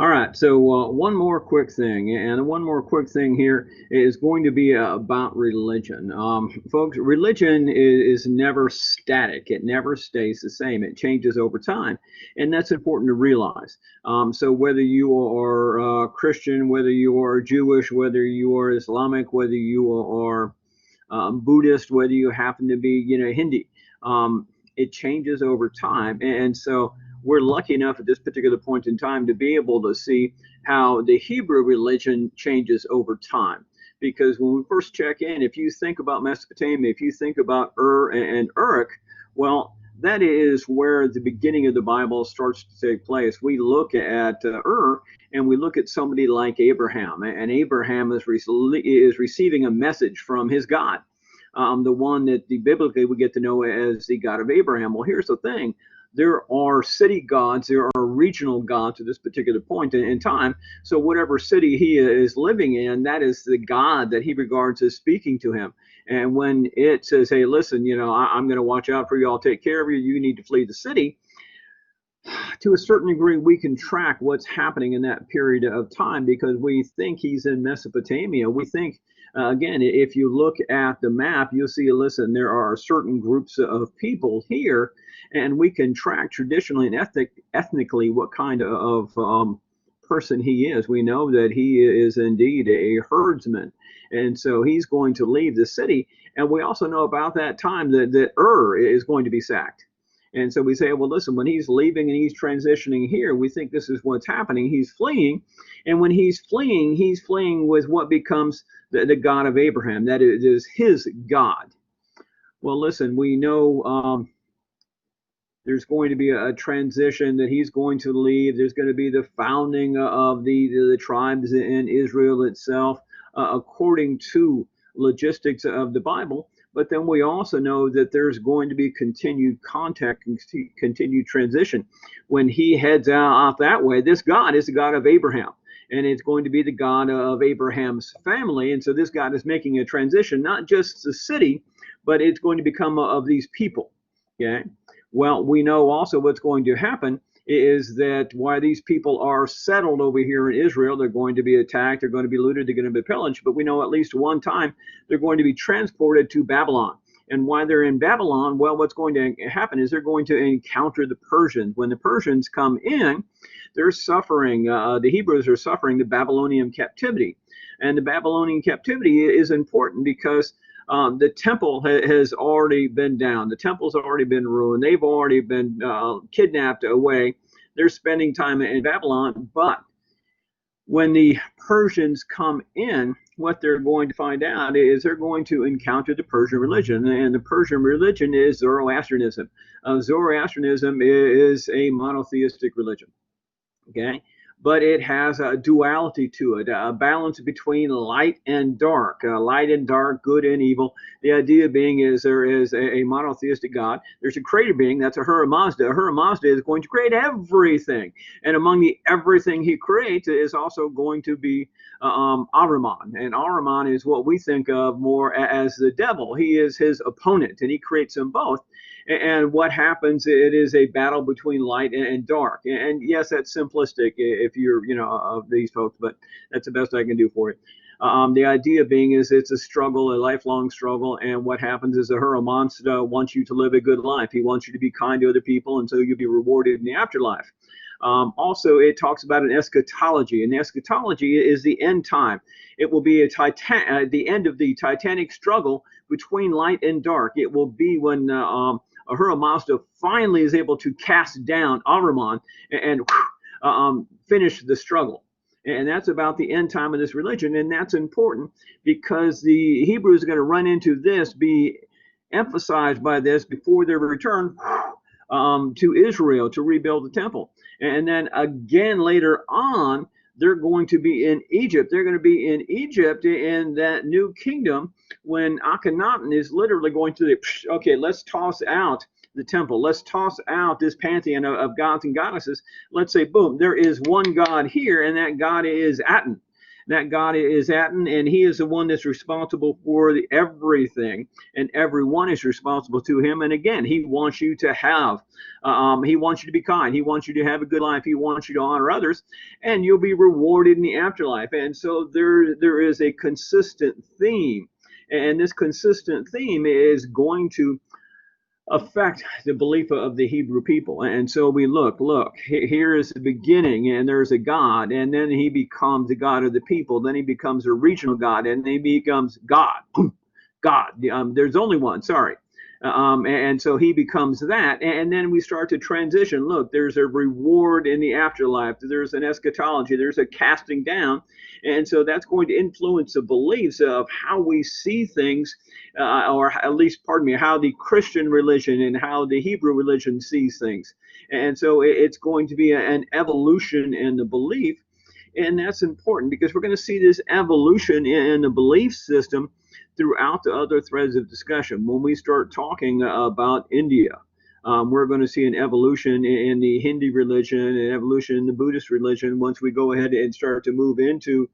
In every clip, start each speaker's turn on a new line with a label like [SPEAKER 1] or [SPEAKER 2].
[SPEAKER 1] All right, so one more quick thing, and one more quick thing here is going to be about religion. Folks, religion is never static. It never stays the same. It changes over time, and that's important to realize. So whether you are Christian, whether you are Jewish, whether you are Islamic, whether you are Buddhist, whether you happen to be, Hindi. It changes over time, and so we're lucky enough at this particular point in time to be able to see how the Hebrew religion changes over time. Because when we first check in, if you think about Mesopotamia, if you think about Ur and Uruk, well, that is where the beginning of the Bible starts to take place. We look at Ur and we look at somebody like Abraham, and Abraham is receiving a message from his God, the one that biblically we get to know as the God of Abraham. Well, here's the thing. There are city gods, there are regional gods at this particular point in time. So whatever city he is living in, that is the God that he regards as speaking to him. And when it says, hey, listen, I'm going to watch out for you, I'll take care of you, you need to flee the city, to a certain degree, we can track what's happening in that period of time because we think he's in Mesopotamia. We think, again, if you look at the map, you'll see, listen, there are certain groups of people here, and we can track traditionally and ethnically what kind of person he is. We know that he is indeed a herdsman, and so he's going to leave the city. And we also know about that time that Ur is going to be sacked. And so we say, well, listen, when he's leaving and he's transitioning here, we think this is what's happening. He's fleeing. And when he's fleeing with what becomes the God of Abraham. That is his God. Well, listen, we know there's going to be a transition that he's going to leave. There's going to be the founding of the tribes in Israel itself, according to logistics of the Bible. But then we also know that there's going to be continued contact and continued transition. When he heads out that way, this God is the God of Abraham, and it's going to be the God of Abraham's family. And so this God is making a transition, not just the city, but it's going to become of these people. Okay. Well, we know also what's going to happen is that why these people are settled over here in Israel, they're going to be attacked, they're going to be looted, they're going to be pillaged, but we know at least one time they're going to be transported to Babylon. And why they're in Babylon, well, what's going to happen is they're going to encounter the Persians. When the Persians come in, they're suffering, the Hebrews are suffering the Babylonian captivity. And the Babylonian captivity is important because the temple has already been down. The temple's already been ruined. They've already been kidnapped away. They're spending time in Babylon. But when the Persians come in, what they're going to find out is they're going to encounter the Persian religion. And the Persian religion is Zoroastrianism. Zoroastrianism is a monotheistic religion. Okay. But it has a duality to it, a balance between light and dark, good and evil. The idea being is there is a monotheistic God. There's a creator being, that's Ahura Mazda. Ahura Mazda is going to create everything. And among the everything he creates is also going to be Ahriman. And Ahriman is what we think of more as the devil. He is his opponent, and he creates them both. And what happens, it is a battle between light and dark. And yes, that's simplistic if you're, of these folks, but that's the best I can do for you. The idea being is it's a struggle, a lifelong struggle. And what happens is Ahura Mazda wants you to live a good life. He wants you to be kind to other people, and so you'll be rewarded in the afterlife. Also, it talks about an eschatology, and eschatology is the end time. It will be the end of the titanic struggle between light and dark. It will be when Ahura Mazda finally is able to cast down Ahriman and finish the struggle. And that's about the end time of this religion. And that's important because the Hebrews are going to run into this, be emphasized by this before their return to Israel to rebuild the temple. And then again later on, they're going to be in Egypt. They're going to be in Egypt in that new kingdom when Akhenaten is literally going to say, okay, let's toss out the temple. Let's toss out this pantheon of gods and goddesses. Let's say, boom, there is one God here, and that God is Aten. that God is at, and He is the one that's responsible for everything, and everyone is responsible to Him. And again, He wants you to have, He wants you to be kind, He wants you to have a good life, He wants you to honor others, and you'll be rewarded in the afterlife. And so there is a consistent theme, and this consistent theme is going to affect the belief of the Hebrew people. And so we look, here is the beginning, and there's a God, and then He becomes the God of the people. Then He becomes a regional God, and He becomes God. God. There's only one, sorry. And so He becomes that. And then we start to transition. Look, there's a reward in the afterlife. There's an eschatology. There's a casting down. And so that's going to influence the beliefs of how we see things, or at least, pardon me, how the Christian religion and how the Hebrew religion sees things. And so it's going to be an evolution in the belief. And that's important because we're going to see this evolution in the belief system throughout the other threads of discussion. When we start talking about India, we're going to see an evolution in the Hindi religion, an evolution in the Buddhist religion. Once we go ahead and start to move into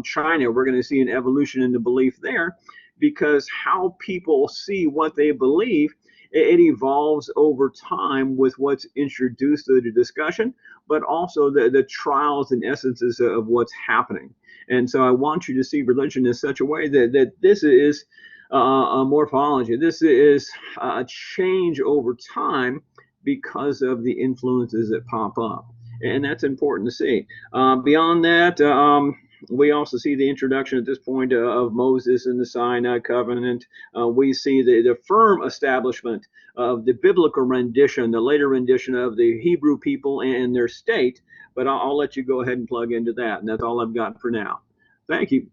[SPEAKER 1] China, we're going to see an evolution in the belief there, because how people see what they believe, it evolves over time with what's introduced to the discussion, but also the trials and essences of what's happening. And so I want you to see religion in such a way that this is a morphology. This is a change over time because of the influences that pop up. And that's important to see. Beyond that, we also see the introduction at this point of Moses and the Sinai covenant. We see the firm establishment of the biblical rendition, the later rendition of the Hebrew people and their state. But I'll let you go ahead and plug into that. And that's all I've got for now. Thank you.